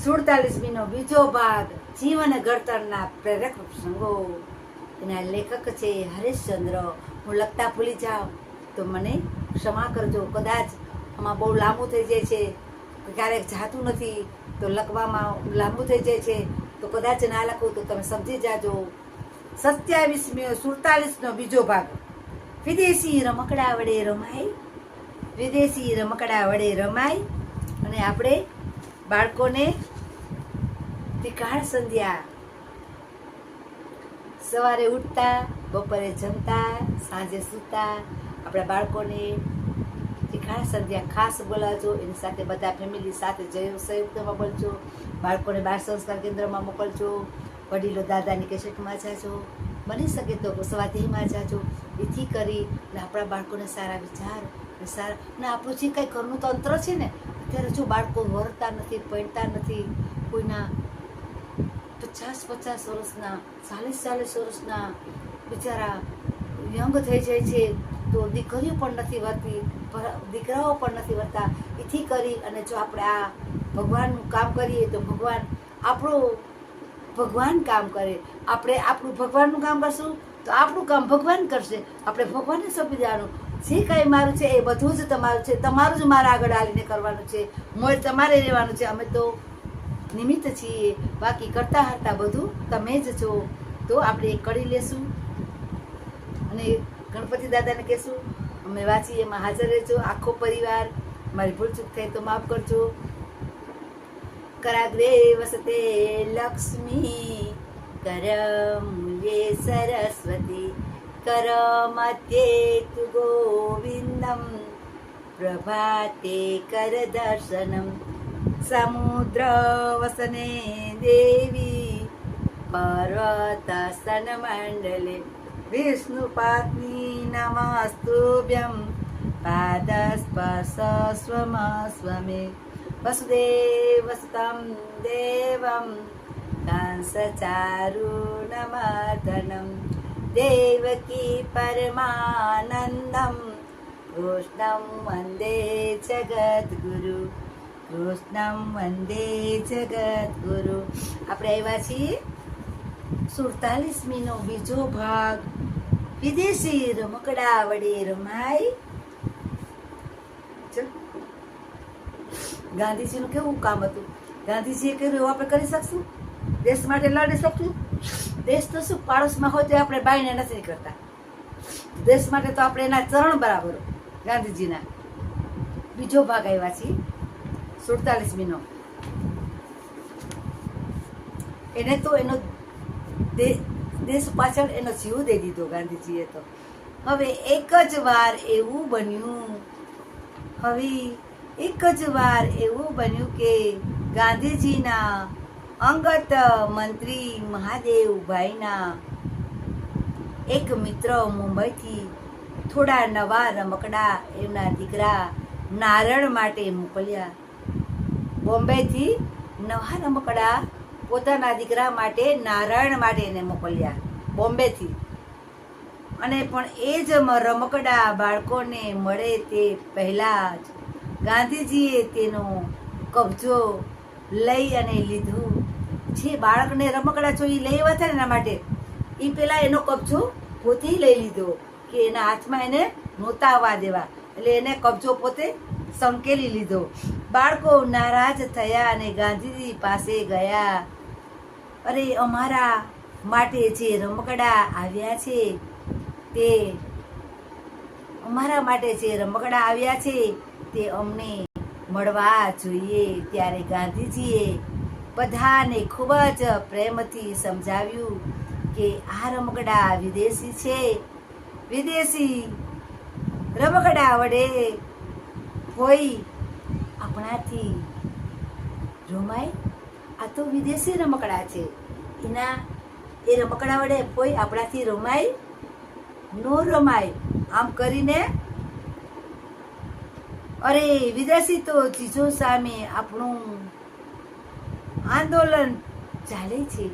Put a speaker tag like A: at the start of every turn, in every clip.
A: 47મીનો બીજો ભાગ જીવન ઘડતરના પ્રેરક પ્રસંગો. એના લેખક છે હરેશચંદ્ર. હું લખતા ભૂલી જાઉં તો મને ક્ષમા કરજો. કદાચ આમાં બહુ લાંબુ થઈ જાય છે, ક્યારેક જાતું નથી તો લખવામાં લાંબુ થઈ જાય છે, તો કદાચ ના લખું તો તમે સમજી જાજો. 47નો બીજો ભાગ. વિદેશી રમકડા વડે રમાય, વિદેશી રમકડા વડે રમાય. અને આપણે બાળકોને ત્રિકાળ સંધ્યા, સવારે ઉઠતા, બપોરે જમતા, સાંજે સૂતા, આપણા બાળકોને ત્રિકાળ સંધ્યા ખાસ બોલાવજો. એની સાથે બધા ફેમિલી સાથે સંયુક્તમાં બોલજો. બાળકોને બાળ સંસ્કાર કેન્દ્રમાં મોકલજો. વડીલો દાદાની કેસેટમાં જાજો, બની શકે તો સ્વાધ્યાયમાં જાજો. એથી કરી આપણા બાળકોને સારા વિચાર સારા ને આપણું જે કંઈ ઘરનું તંત્ર છે ને, અત્યારે જો બાળકો વરતા નથી, પૈણતા નથી, કોઈના 50-50 વર્ષના, 40-40 વર્ષના બિચારા યંગ થઈ જાય છે, તો દીકરીઓ પણ નથી વરતી, દીકરાઓ પણ નથી વરતા. એથી કરી અને જો આપણે આ ભગવાનનું કામ કરીએ તો ભગવાન કામ કરે. આપણે આપણું ભગવાનનું કામ કરશું તો આપણું કામ ભગવાન કરશે. આપણે ભગવાનને સોંપી દેવાનું. જે કાંઈ મારું છે એ બધું જ તમારું છે, તમારું જ મારા આગળ હાલીને કરવાનું છે, મોર તમારે રહેવાનું છે. અમે તો નિમિત્ત છીએ, બાકી કરતા હતા બધું તમે જ છો. તો આપણે એ કરી લેશું અને ગણપતિ દાદાને કહેશું અમે વાંચીએ, એમાં હાજર રહેજો આખો પરિવાર. મારી ભૂલચૂક થાય તો માફ કરજો. કરાગ્રે વસતે લક્ષ્મી, કરમૂલે સરસ્વતી, કરમધ્યે તુ ગોવિંદમ, પ્રભાતે કર દર્શનમ, સમુદ્ર વસને દેવી, પર્વત સ્તન મંડલે, વિષ્ણુ પત્ની નમસ્તુભ્યમ, પાદ સ્પર્શ સ્વમે, વસુદેવ સુતમ દેવમ, કંસચારુણમર્દનમ, દેવકી પરમાનંદમ, કૃષ્ણમ વંદે જગદ્ગુરુ, કૃષ્ણમ વંદે જગદ્ગુરુ. આપણે આવ્યા છીએ 47મીનો બીજો ભાગ. વિદેશી રમકડા વડે રમાય. ગાંધીજીનું કેવું કામ હતું? ગાંધીજીએ કર્યું એવું આપણે કરી શકશું? દેશ માટે લડી શકશું? દેશ તો શું, પાડોશમાં હોય તો આપણે બાઈને નથી કરતા. દેશ માટે તો આપણે એના ચરણ બરાબર. ગાંધીજીના બીજો ભાગ આવ્યા છીએ 47મીનો. એને તો એનો દેશ પાછળ એનો જીવ દઈ દીધો ગાંધીજીએ તો. હવે એક જ વાર એવું બન્યું કે ગાંધીજીના અંગત મંત્રી મહાદેવભાઈના એક મિત્ર મુંબઈથી થોડા નવા રમકડા એમના દીકરા નારણ માટે મોકલ્યા. બોમ્બેથી નવા રમકડા પોતાના દીકરા માટે નારાયણ માટે એને મોકલ્યા બોમ્બેથી. અને પણ એ જ રમકડા બાળકોને મળે તે પહેલાં જ ગાંધીજીએ તેનો કબજો લઈ અને લીધું. જે બાળકને રમકડા જોઈએ લઈ આવ્યા હતા એના માટે, એ પહેલાં એનો કબજો પોતે લઈ લીધો કે એના હાથમાં એને નહોતા આવવા દેવા. એટલે એને કબજો પોતે સંકેલી લીધો. બાળકો નારાજ થયા અને ગાંધીજી પાસે ગયા. અરે, અમારા માટે જે રમકડા આવ્યા છે તે અમને મળવા જોઈએ. ત્યારે ગાંધીજીએ બધાને ખૂબ જ પ્રેમથી સમજાવ્યું કે આ રમકડા વિદેશી છે. વિદેશી રમકડા વડે કોઈ આપણાથી રમાય? આ તો વિદેશી રમકડા છે. એ રમકડા વડે કોઈ આપણાથી રમાય? નો રમાય. આમ કરીને અરે, વિદેશી તો ચીજો સામે આપણું આંદોલન ચાલે છે.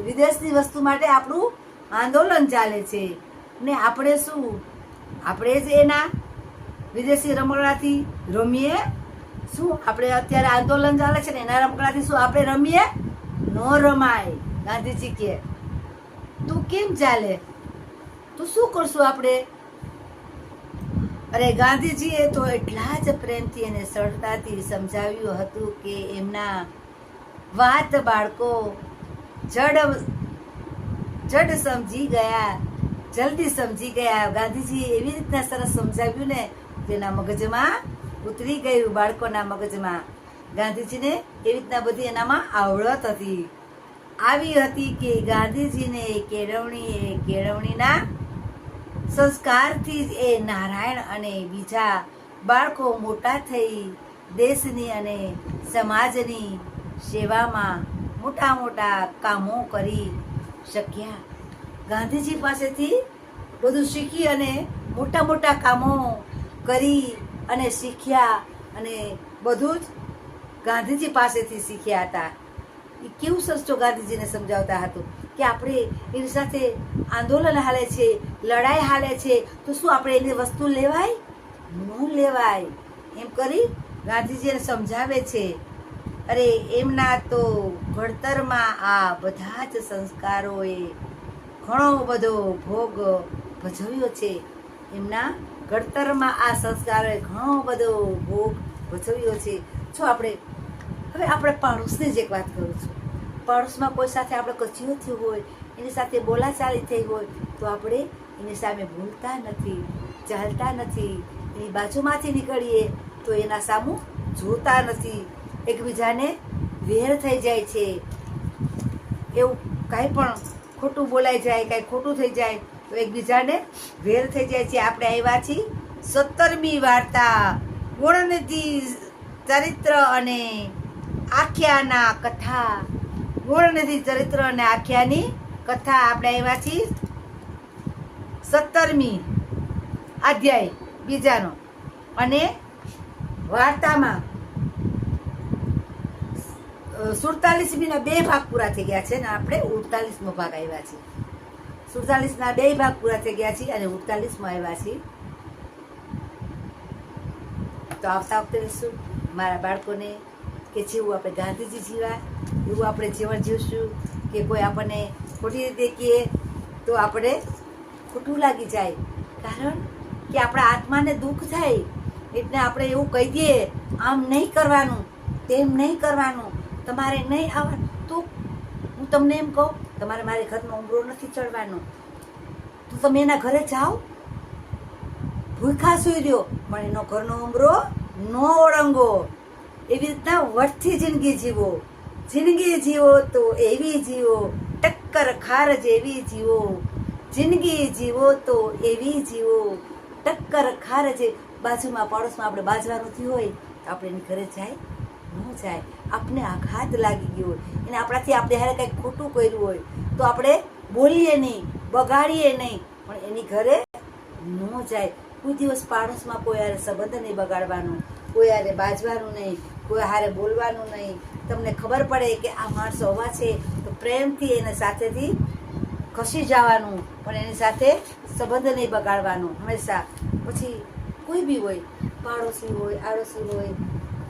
A: વિદેશની વસ્તુ માટે આપણું આંદોલન ચાલે છે ને આપણે શું? આપણે જ એના વિદેશી રમકડાથી રમીએ? શું આપણે અત્યારે આંદોલન ચાલે છે ને એના રમકડાથી શું આપણે રમીએ? નો રમાય. ગાંધીજી કે તું કેમ ચાલે, તું શું કરશું આપણે? અરે ગાંધીજીએ તો એટલા જ પ્રેમથી અને સરળતાથી સમજાવ્યું હતું કે એમના વાત બાળકો જડ સમજી ગયા, જલ્દી સમજી ગયા. ગાંધીજી એવી રીતના સરસ સમજાવ્યું ને તેના મગજમાં ઉતરી ગયું, બાળકોના મગજમાં. ગાંધીજીને એવી રીતના બધી એનામાં આવડત હતી, આવી હતી કે ગાંધીજીને કેળવણીના સંસ્કારથી જ એ નારાયણ અને બીજા બાળકો મોટા થઈ દેશની અને સમાજની સેવામાં મોટા મોટા કામો કરી શક્યા. ગાંધીજી પાસેથી બધું શીખી અને મોટા મોટા કામો કરી અને શીખ્યા, અને બધું જ ગાંધીજી પાસેથી શીખ્યા હતા. એ કેવું સચો ગાંધીજીને સમજાવતા હતું કે આપણે એની સાથે આંદોલન હાલે છે, લડાઈ હાલે છે, તો શું આપણે એની વસ્તુ લેવાય? ન લેવાય. એમ કરી ગાંધીજી એને સમજાવે છે. અરે એમના તો ઘડતરમાં આ બધા જ સંસ્કારોએ ઘણો બધો ભોગ ભજવ્યો છે. એમના ઘડતરમાં આ સંસ્કારોએ ઘણો બધો ભોગ ભજવ્યો છે. જો આપણે પાડોશની જ એક વાત કરું છું. પાડોશમાં કોઈ સાથે આપણે કચિયો થયો હોય, એની સાથે બોલાચાલી થઈ હોય, તો આપણે એની સામે બોલતા નથી, ચાલતા નથી. એની બાજુમાંથી નીકળીએ તો એના સામું જોતા નથી, એકબીજાને વેર થઈ જાય છે. એવું કાંઈ પણ ખોટું બોલાઈ જાય, કાંઈ ખોટું થઈ જાય તો એકબીજાને વેર થઈ જાય છે. આપણે આવ્યા છીએ 17મી વાર્તા, ગુણનિધિ ચરિત્ર અને આખ્યાના કથા. ગુણનિધિ ચરિત્ર અને આખ્યાની કથા આપણે આવ્યા છીએ 17મી અધ્યાય બીજાનો. અને વાર્તામાં 47મીના 2 ભાગ પૂરા થઈ ગયા છે ને આપણે 48મો ભાગ આવ્યા છીએ. 47ના 2 ભાગ પૂરા થઈ ગયા છે અને 48માં આવ્યા છીએ. તો આવતા વખતે શું મારા બાળકોને કે જેવું આપણે ગાંધીજી જીવ્યા એવું આપણે જીવન જીવશું, કે કોઈ આપણને ખોટી રીતે કહે તો આપણે ખોટું લાગી જાય, કારણ કે આપણા આત્માને દુઃખ થાય. એટલે આપણે એવું કહી દઈએ, આમ નહીં કરવાનું, તેમ નહીં કરવાનું, તમારે નહીં આવવાનું. તો હું તમને એમ કહું, તમારે મારે ઘરમાં ઉંબરો નથી ચડવાનો, તો તમે એના ઘરે જાઓ, ભૂખા સુઈ રહ્યો, પણ એનો ઘરનો ઉંબરો ન ઓળંગો. એવી રીતના વટથી જિંદગી જીવો. જિંદગી જીવો તો એવી જીવો, ટક્કર ખાર જેવી જીવો. જિંદગી જીવો તો એવી જીવો, ટક્કર ખાર જે. બાજુમાં પાડોશમાં આપણે બાજવાનું થયું હોય તો આપણે એની ઘરે જાય ન જાય. આપણે આઘાત લાગી ગયો હોય, એને આપણાથી આપણે હારે કંઈક ખોટું કર્યું હોય તો આપણે બોલીએ નહીં, બગાડીએ નહીં, પણ એની ઘરે ન જાય. કોઈ દિવસ પાડોશમાં કોઈ હારે સંબંધ નહીં બગાડવાનો, કોઈ હારે બાજવાનું નહીં, કોઈ હારે બોલવાનું નહીં. તમને ખબર પડે કે આ માણસો આવા છે તો પ્રેમથી એને સાથેથી ખસી જવાનું, પણ એની સાથે સંબંધ નહીં બગાડવાનો હંમેશા. પછી કોઈ બી હોય, પાડોશી હોય, આડોશી હોય,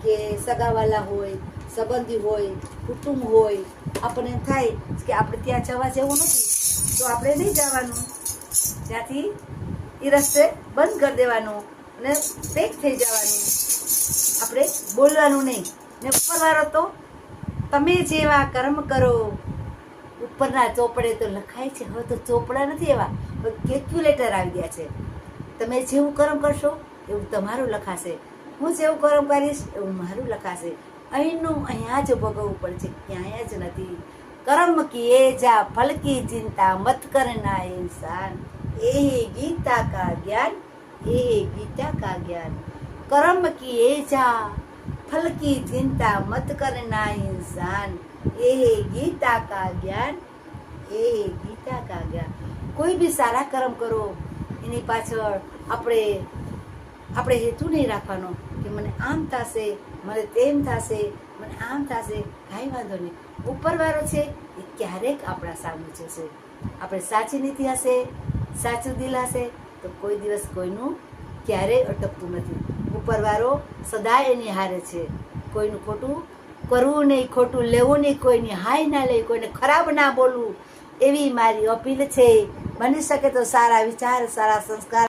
A: કે સગાવાલા હોય, સંબંધી હોય, કુટુંબ હોય, આપણને એમ થાય કે આપણે ત્યાં જવા જેવું નથી તો આપણે નહીં જવાનું. ત્યાંથી એ રસ્તે બંધ કરી દેવાનું અને પેક થઈ જવાનું. આપણે બોલવાનું નહીં. ને ઉપરવાળો તો તમે જેવા કર્મ કરો, ઉપરના ચોપડે તો લખાય છે. હવે તો ચોપડા નથી, એવા કેલ્ક્યુલેટર આવી ગયા છે. તમે જેવું કર્મ કરશો એવું તમારું લખાશે, હું જેવું કર્મ કરીશ એવું મારું લખાશે. અહીંનું અહીંયા જ ભોગવવું પડે છે, ક્યાંય જ નથી. કર્મ કિએ જા ફલ કી ચિંતા મત કરના इंसान, એ ગીતા કા જ્ઞાન, એ ગીતા કા જ્ઞાન. કર્મ કિએ જા ફલ કી ચિંતા મત કરના इंसान, એ ગીતા કા જ્ઞાન, એ ગીતા કા જ્ઞાન. કોઈ બી સારા કર્મ કરો, એની પાછળ આપણે હેતુ નહીં રાખવાનો કે મને આમ થશે, મને તેમ થશે, મને આમ થશે. કાંઈ વાંધો નહીં. ઉપરવાળો છે એ ક્યારેક આપણા સામું જશે. આપણે સાચી નીતિ હશે, સાચું દિલ હશે તો કોઈ દિવસ કોઈનું ક્યારેય અટકતું નથી. ઉપરવાળો સદાય એની હારે છે. કોઈનું ખોટું કરવું નહીં, ખોટું લેવું નહીં, કોઈની હાય ના લે, કોઈને ખરાબ ના બોલવું, એવી મારી અપીલ છે. બની શકે તો સારા વિચાર, સારા સંસ્કાર